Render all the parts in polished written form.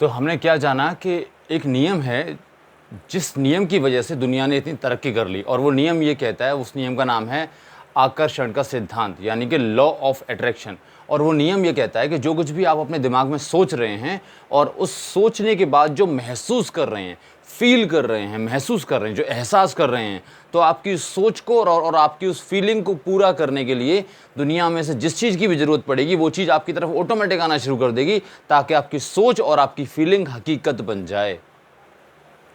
तो हमने क्या जाना कि एक नियम है, जिस नियम की वजह से दुनिया ने इतनी तरक्की कर ली, और वो नियम ये कहता है, उस नियम का नाम है आकर्षण का सिद्धांत, यानी कि लॉ ऑफ अट्रैक्शन। और वो नियम ये कहता है कि जो कुछ भी आप अपने दिमाग में सोच रहे हैं और उस सोचने के बाद जो महसूस कर रहे हैं, फील कर रहे हैं, महसूस कर रहे हैं, जो एहसास कर रहे हैं, तो आपकी सोच को और आपकी उस फीलिंग को पूरा करने के लिए दुनिया में से जिस चीज़ की भी ज़रूरत पड़ेगी वो चीज़ आपकी तरफ ऑटोमेटिक आना शुरू कर देगी, ताकि आपकी सोच और आपकी फीलिंग हकीकत बन जाए,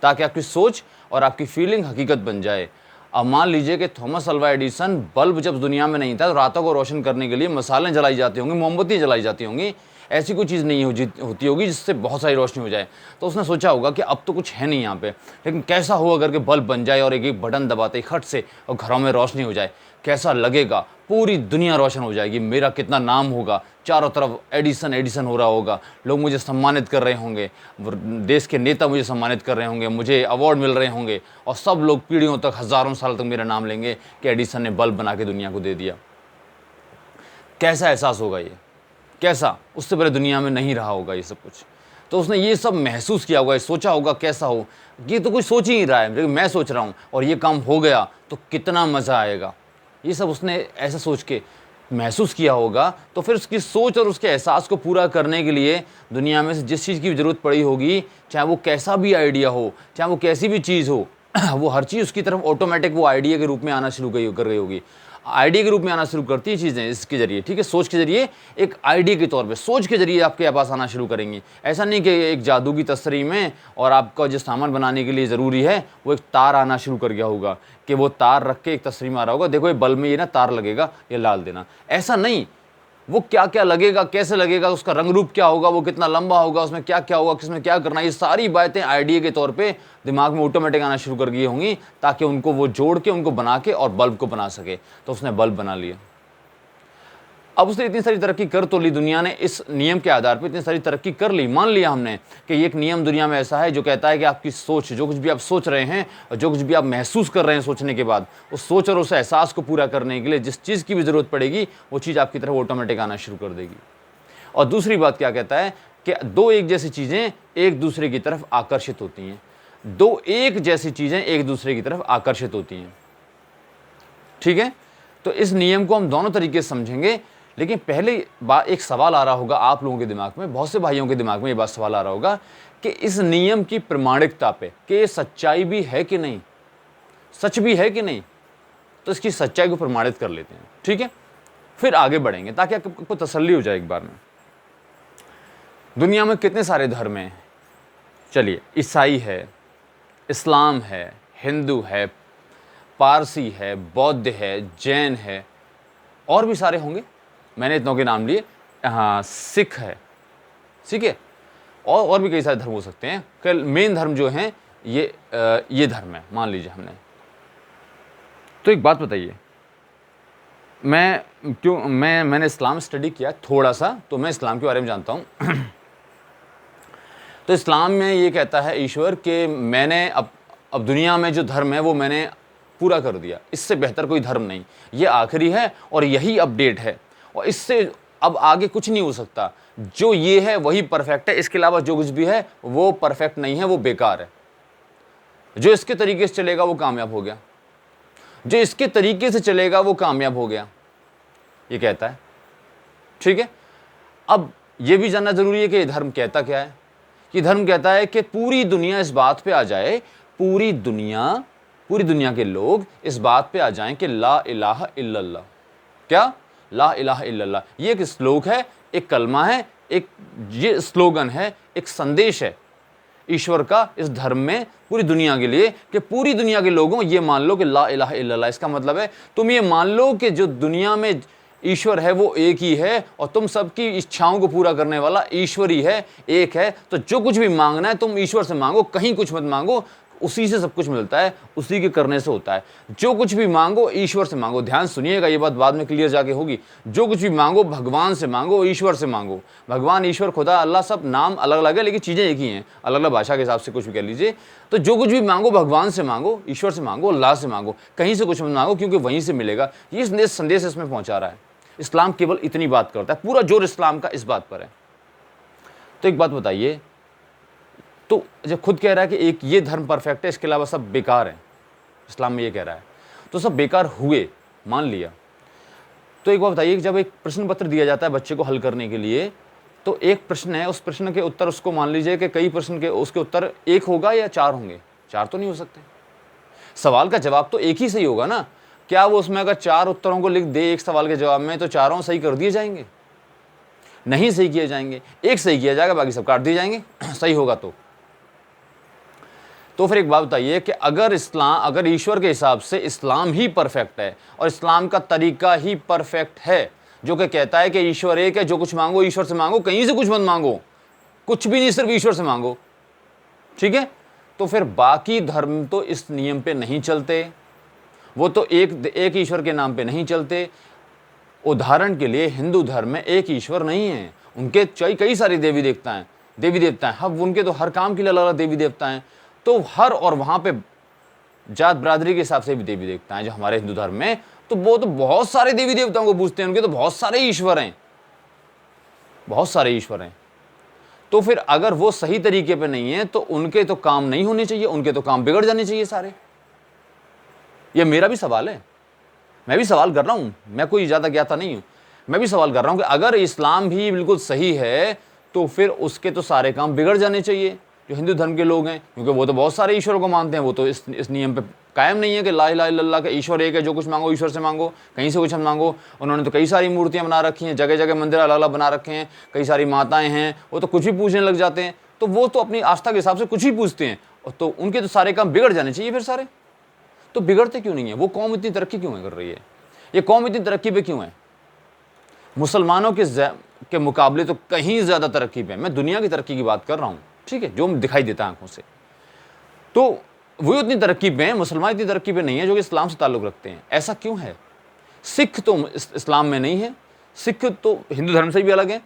ताकि आपकी सोच और आपकी फीलिंग हकीकत बन जाए। अब मान लीजिए कि थॉमस अल्वा एडिसन, बल्ब जब दुनिया में नहीं था तो रातों को रोशन करने के लिए मसालें जलाई जाती होंगी, मोमबत्ती जलाई जाती होंगी, ऐसी कोई चीज़ नहीं होती होगी जिससे बहुत सारी रोशनी हो जाए। तो उसने सोचा होगा कि अब तो कुछ है नहीं यहाँ पे, लेकिन कैसा हो अगर के बल्ब बन जाए और एक एक बटन दबाते ही खट से और घरों में रोशनी हो जाए, कैसा लगेगा, पूरी दुनिया रोशन हो जाएगी, मेरा कितना नाम होगा, चारों तरफ एडिसन एडिसन हो रहा होगा, लोग मुझे सम्मानित कर रहे होंगे, देश के नेता मुझे सम्मानित कर रहे होंगे, मुझे अवार्ड मिल रहे होंगे, और सब लोग पीढ़ियों तक, हज़ारों साल तक मेरा नाम लेंगे कि एडिसन ने बल्ब बना के दुनिया को दे दिया। कैसा एहसास होगा ये, कैसा, उससे पहले दुनिया में नहीं रहा होगा ये सब कुछ। तो उसने ये सब महसूस किया होगा, सोचा होगा कैसा हो, ये तो कोई सोच ही नहीं रहा है, लेकिन मैं सोच रहा हूँ और ये काम हो गया तो कितना मज़ा आएगा, ये सब उसने ऐसा सोच के महसूस किया होगा। तो फिर उसकी सोच और उसके एहसास को पूरा करने के लिए दुनिया में से जिस चीज़ की ज़रूरत पड़ी होगी, चाहे वो कैसा भी आइडिया हो, चाहे वो कैसी भी चीज़ हो, वो हर चीज़ उसकी तरफ ऑटोमेटिक वो आइडिया के रूप में आना शुरू कर गई होगी। आइडिया के रूप में आना शुरू करती है चीज़ें इसके जरिए, ठीक है, सोच के जरिए, एक आइडिया के तौर पे सोच के जरिए आपके पास आना शुरू करेंगी। ऐसा नहीं कि एक जादू की तस्वीर में और आपका जो सामान बनाने के लिए ज़रूरी है वो एक तार आना शुरू कर गया होगा कि वो तार रख के एक तस्वीर में आ रहा होगा, देखो ये बल्ब में ये ना तार लगेगा, ये लाल देना। ऐसा नहीं, वो क्या क्या लगेगा, कैसे लगेगा, उसका रंग रूप क्या होगा, वो कितना लंबा होगा, उसमें क्या क्या होगा, किसमें क्या करना, ये सारी बातें आइडिया के तौर पे दिमाग में ऑटोमेटिक आना शुरू कर गई होंगी, ताकि उनको वो जोड़ के, उनको बना के और बल्ब को बना सके। तो उसने बल्ब बना लिया। अब उसने इतनी सारी तरक्की कर तो ली, दुनिया ने इस नियम के आधार पर इतनी सारी तरक्की कर ली, मान लिया हमने कि ये एक नियम दुनिया में ऐसा है जो कहता है कि आपकी सोच, जो कुछ भी आप सोच रहे हैं और जो कुछ भी आप महसूस कर रहे हैं सोचने के बाद, उस सोच और उस एहसास को पूरा करने के लिए जिस चीज़ की भी ज़रूरत पड़ेगी वो चीज़ आपकी तरफ ऑटोमेटिक आना शुरू कर देगी। और दूसरी बात क्या कहता है कि दो एक जैसी चीज़ें एक दूसरे की तरफ आकर्षित होती हैं, दो एक जैसी चीज़ें एक दूसरे की तरफ आकर्षित होती हैं, ठीक है। तो इस नियम को हम दोनों तरीके से समझेंगे, लेकिन पहले बात, एक सवाल आ रहा होगा आप लोगों के दिमाग में, बहुत से भाइयों के दिमाग में ये बात सवाल आ रहा होगा कि इस नियम की प्रमाणिकता पे, कि ये सच्चाई भी है कि नहीं, सच भी है कि नहीं। तो इसकी सच्चाई को प्रमाणित कर लेते हैं, ठीक है, फिर आगे बढ़ेंगे ताकि आपको तसल्ली हो जाए एक बार में। दुनिया में कितने सारे धर्म हैं, चलिए, ईसाई है, इस्लाम है, हिंदू है, पारसी है, बौद्ध है, जैन है, और भी सारे होंगे, मैंने इतनों के नाम लिए। हाँ, सिख है, ठीक है, और भी कई सारे धर्म हो सकते हैं। कल मेन धर्म जो हैं ये धर्म है, मान लीजिए हमने। तो एक बात बताइए, मैंने इस्लाम स्टडी किया थोड़ा सा, तो मैं इस्लाम के बारे में जानता हूँ। तो इस्लाम में ये कहता है ईश्वर कि मैंने अब दुनिया में जो धर्म है वो मैंने पूरा कर दिया, इससे बेहतर कोई धर्म नहीं, ये आखिरी है और यही अपडेट है, और इससे अब आगे कुछ नहीं हो सकता, जो ये है वही परफेक्ट है, इसके अलावा जो कुछ भी है वो परफेक्ट नहीं है, वो बेकार है। जो इसके तरीके से चलेगा वो कामयाब हो गया, जो इसके तरीके से चलेगा वो कामयाब हो गया, ये कहता है, ठीक है। अब ये भी जानना जरूरी है कि ये धर्म कहता क्या है। ये धर्म कहता है कि पूरी दुनिया इस बात पे आ जाए, पूरी दुनिया के लोग इस बात पे आ जाएं कि ला इलाहा इल्लल्लाह, क्या, ला इलाहा इल्लल्लाह, ये एक श्लोक है, एक कलमा है, एक ये स्लोगन है, एक संदेश है ईश्वर का इस धर्म में पूरी दुनिया के लिए, कि पूरी दुनिया के लोगों ये मान लो कि ला इलाहा इल्लल्लाह। इसका मतलब है तुम ये मान लो कि जो दुनिया में ईश्वर है वो एक ही है, और तुम सबकी इच्छाओं को पूरा करने वाला ईश्वर ही है, एक है। तो जो कुछ भी मांगना है तुम ईश्वर से मांगो, कहीं कुछ मत मांगो, उसी से सब कुछ मिलता है, उसी के करने से होता है। जो कुछ भी मांगो ईश्वर से मांगो, ध्यान सुनिएगा, ये बात बाद में क्लियर जाके होगी। जो कुछ भी मांगो भगवान से मांगो, ईश्वर से मांगो। भगवान, ईश्वर, खुदा, अल्लाह, सब नाम अलग अलग है लेकिन चीज़ें एक ही हैं, अलग अलग भाषा के हिसाब से कुछ भी कह लीजिए। तो जो कुछ भी मांगो भगवान से मांगो, ईश्वर से मांगो, अल्लाह से मांगो, कहीं से कुछ मत मांगो, क्योंकि वहीं से मिलेगा। ये संदेश इसमें पहुँचा रहा है। इस्लाम केवल इतनी बात करता है, पूरा जोर इस्लाम का इस बात पर है। तो एक बात बताइए, तो जब खुद कह रहा है कि एक ये धर्म परफेक्ट है, इसके अलावा सब बेकार है, इस्लाम में ये कह रहा है, तो सब बेकार हुए, मान लिया। तो एक बात बताइए कि जब एक प्रश्न पत्र दिया जाता है बच्चे को हल करने के लिए, तो एक प्रश्न है, उस प्रश्न के उत्तर उसको मान लीजिए कि कई प्रश्न के उसके उत्तर एक होगा या चार होंगे, चार तो नहीं हो सकते। सवाल का जवाब तो एक ही सही होगा ना। क्या वो उसमें अगर चार उत्तरों को लिख दे एक सवाल के जवाब में, तो चारों सही कर दिए जाएंगे? नहीं सही किए जाएंगे, एक सही किया जाएगा, बाकी सब काट दिए जाएंगे सही होगा तो फिर एक बात बताइए कि अगर ईश्वर के हिसाब से इस्लाम ही परफेक्ट है और इस्लाम का तरीका ही परफेक्ट है, जो कि कहता है कि ईश्वर एक है, जो कुछ मांगो ईश्वर से मांगो, कहीं से कुछ मत मांगो, कुछ भी नहीं, सिर्फ ईश्वर से मांगो, ठीक है, तो फिर बाकी धर्म तो इस नियम पे नहीं चलते, वो तो एक ईश्वर के नाम पे नहीं चलते। उदाहरण के लिए हिंदू धर्म में एक ईश्वर नहीं है, उनके कई सारे देवी देवता हैं, अब उनके तो हर काम के लिए अलग अलग देवी देवता हैं, तो हर और वहाँ पे जात बरादरी के हिसाब से भी देवी देवता हैं जो हमारे हिंदू धर्म में, तो वो तो बहुत सारे देवी देवताओं को पूजते हैं, उनके तो बहुत सारे ईश्वर हैं, बहुत सारे ईश्वर हैं। तो फिर अगर वो सही तरीके पे नहीं है तो उनके तो काम नहीं होने चाहिए, उनके तो काम बिगड़ जाने चाहिए सारे। ये मेरा भी सवाल है, मैं भी सवाल कर रहा हूं, मैं कोई ज्यादा ज्ञाता नहीं हूं, मैं भी सवाल कर रहा हूं कि अगर इस्लाम भी बिल्कुल सही है तो फिर उसके तो सारे काम बिगड़ जाने चाहिए जो हिंदू धर्म के लोग हैं, क्योंकि वो तो बहुत सारे ईश्वरों को मानते हैं, वो तो इस नियम पे कायम नहीं है कि ला इलाहा इल्लल्लाह का ईश्वर एक है, जो कुछ मांगो ईश्वर से मांगो, कहीं से कुछ मत मांगो। उन्होंने तो कई सारी मूर्तियां बना रखी हैं, जगह जगह मंदिर अलग अलग बना रखे हैं, कई सारी माताएं हैं, वो तो कुछ भी पूजने लग जाते हैं, तो वो तो अपनी आस्था के हिसाब से कुछ भी पूजते हैं, तो उनके तो सारे काम बिगड़ जाने चाहिए फिर सारे। तो बिगड़ते क्यों नहीं है? वो कौम इतनी तरक्की क्यों कर रही है? ये कौम इतनी तरक्की पे क्यों है? मुसलमानों के मुकाबले तो कहीं ज्यादा तरक्की पे है। मैं दुनिया की तरक्की की बात कर रहा हूं, ठीक है, जो दिखाई देता है आंखों से, तो वो इतनी तरक्की पे है, मुसलमान इतनी तरक्की पे नहीं है जो कि इस्लाम से ताल्लुक रखते हैं। ऐसा क्यों है? सिख तो इस्लाम में नहीं है, सिख तो हिंदू धर्म से भी अलग है,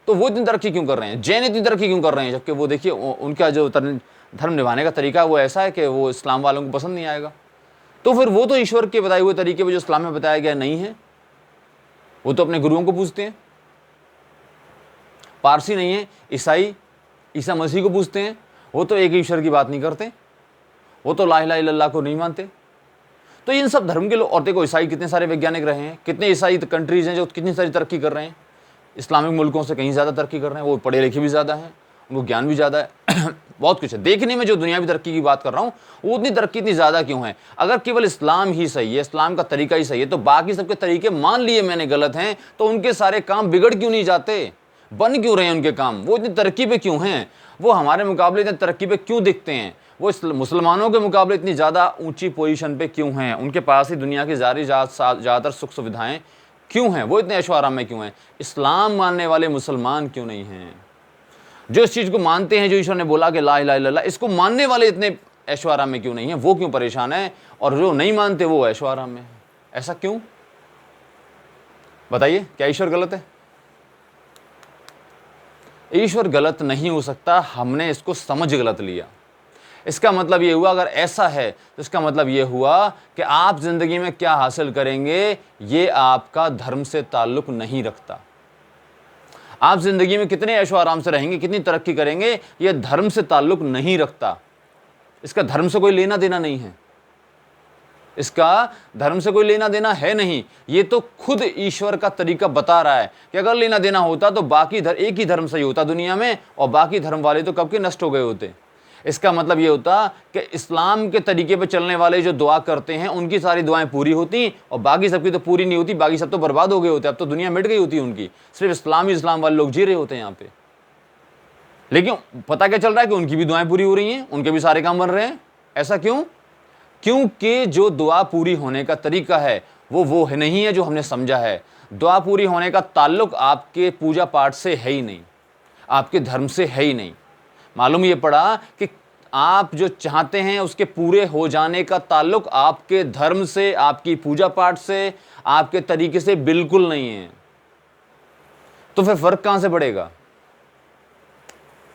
तो वो इतनी तरक्की क्यों कर रहे हैं? जैन इतनी तरक्की क्यों कर रहे हैं, जबकि वो देखिए उनका जो धर्म निभाने का तरीका वो ऐसा है कि वो इस्लाम वालों को पसंद नहीं आएगा। तो फिर वो तो ईश्वर के बताए हुए तरीके पे जो इस्लाम में बताया गया नहीं है, वो तो अपने गुरुओं को पूजते हैं। पारसी नहीं है, ईसाई ईसा मसीह को पूजते हैं, वो तो एक ईश्वर की बात नहीं करते, वो तो ला इलाहा इल्लल्लाह को नहीं मानते। तो इन सब धर्म के लोग, और देखो ईसाई कितने सारे वैज्ञानिक रहे हैं, कितने ईसाई कंट्रीज हैं जो कितनी सारी तरक्की कर रहे हैं, इस्लामिक मुल्कों से कहीं ज़्यादा तरक्की कर रहे हैं, वो पढ़े लिखे भी ज़्यादा हैं, उनको ज्ञान भी ज़्यादा है बहुत कुछ है। देखने में जो दुनियावी तरक्की की बात कर रहा हूँ, वो उतनी तरक्की इतनी ज़्यादा क्यों है? अगर केवल इस्लाम ही सही है, इस्लाम का तरीका ही सही है, तो बाकी सबके तरीके मान लिए मैंने गलत हैं, तो उनके सारे काम बिगड़ क्यों नहीं जाते? बन क्यों रहे हैं उनके काम? वो इतनी तरक्की पे क्यों हैं? वो हमारे मुकाबले इतनी तरक्की पे क्यों दिखते हैं? वो मुसलमानों के मुकाबले इतनी ज़्यादा ऊंची पोजीशन पे क्यों हैं? उनके पास ही दुनिया की ज़्यादातर सुख सुविधाएं क्यों हैं? वो इतने ऐशो आराम में क्यों हैं? इस्लाम मानने वाले मुसलमान क्यों नहीं हैं? जो इस चीज़ को मानते हैं, जो ईश्वर ने बोला कि ला इलाहा इल्लल्लाह, इसको मानने वाले इतने ऐशो आराम में क्यों नहीं है? वो क्यों परेशान है? और जो नहीं मानते वो ऐशो आराम में है। ऐसा क्यों? बताइए, क्या ईश्वर गलत है? ईश्वर गलत नहीं हो सकता, हमने इसको समझ गलत लिया। इसका मतलब ये हुआ, अगर ऐसा है तो इसका मतलब ये हुआ कि आप जिंदगी में क्या हासिल करेंगे ये आपका धर्म से ताल्लुक नहीं रखता। आप जिंदगी में कितने ऐशो आराम से रहेंगे, कितनी तरक्की करेंगे, ये धर्म से ताल्लुक नहीं रखता। इसका धर्म से कोई लेना देना नहीं है, इसका धर्म से कोई लेना देना है नहीं। ये तो खुद ईश्वर का तरीका बता रहा है कि अगर लेना देना होता तो बाकी एक ही धर्म सही होता दुनिया में, और बाकी धर्म वाले तो कब के नष्ट हो गए होते। इसका मतलब ये होता कि इस्लाम के तरीके पे चलने वाले जो दुआ करते हैं उनकी सारी दुआएं पूरी होती, और बाकी सबकी तो पूरी नहीं होती, बाकी सब तो बर्बाद हो गए होते। अब तो दुनिया मिट गई होती उनकी, सिर्फ इस्लाम वाले लोग जी रहे होते हैं यहाँ पे। लेकिन पता क्या चल रहा है कि उनकी भी दुआएं पूरी हो रही हैं, उनके भी सारे काम बन रहे हैं। ऐसा क्यों? क्योंकि जो दुआ पूरी होने का तरीका है वो है नहीं है जो हमने समझा है। दुआ पूरी होने का ताल्लुक आपके पूजा पाठ से है ही नहीं, आपके धर्म से है ही नहीं। मालूम ये पड़ा कि आप जो चाहते हैं उसके पूरे हो जाने का ताल्लुक आपके धर्म से, आपकी पूजा पाठ से, आपके तरीके से बिल्कुल नहीं है। तो फिर फर्क कहां से पड़ेगा?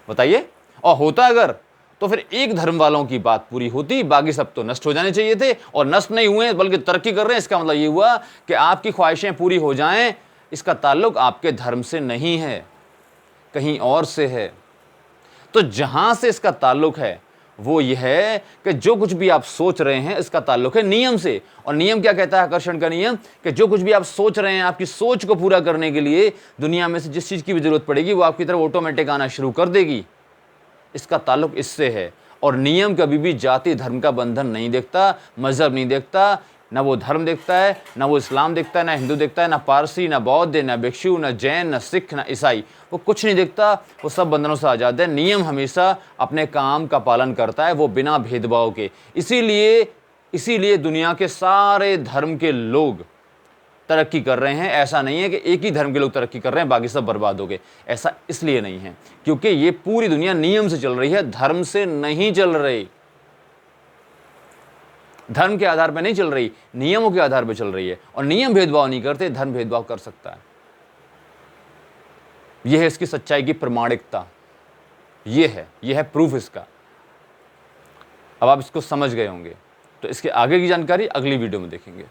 बताइए। और होता अगर तो फिर एक धर्म वालों की बात पूरी होती, बाकी सब तो नष्ट हो जाने चाहिए थे, और नष्ट नहीं हुए बल्कि तरक्की कर रहे हैं। इसका मतलब ये हुआ कि आपकी ख्वाहिशें पूरी हो जाएं, इसका ताल्लुक आपके धर्म से नहीं है, कहीं और से है। तो जहां से इसका ताल्लुक है वो यह है कि जो कुछ भी आप सोच रहे हैं इसका ताल्लुक है नियम से। और नियम क्या कहता है? आकर्षण का नियम, कि जो कुछ भी आप सोच रहे हैं, आपकी सोच को पूरा करने के लिए दुनिया में से जिस चीज की भी जरूरत पड़ेगी वो आपकी तरफ ऑटोमेटिक आना शुरू कर देगी। इसका ताल्लुक इससे है। और नियम कभी भी जाति धर्म का बंधन नहीं देखता, मजहब नहीं देखता, ना वो धर्म देखता है, ना वो इस्लाम देखता है, ना हिंदू देखता है, ना पारसी, ना बौद्ध, ना भिक्षु, ना जैन, ना सिख, ना ईसाई, वो कुछ नहीं देखता। वो सब बंधनों से आज़ाद है। नियम हमेशा अपने काम का पालन करता है, वो बिना भेदभाव के। इसीलिए दुनिया के सारे धर्म के लोग तरक्की कर रहे हैं। ऐसा नहीं है कि एक ही धर्म के लोग तरक्की कर रहे हैं बाकी सब बर्बाद हो गए, ऐसा इसलिए नहीं है क्योंकि ये पूरी दुनिया नियम से चल रही है, धर्म से नहीं चल रही। धर्म के आधार पर नहीं चल रही, नियमों के आधार पर चल रही है। और नियम भेदभाव नहीं करते, धर्म भेदभाव कर सकता है। यह है इसकी सच्चाई की प्रमाणिकता, यह है प्रूफ इसका। अब आप इसको समझ गए होंगे, तो इसके आगे की जानकारी अगली वीडियो में देखेंगे।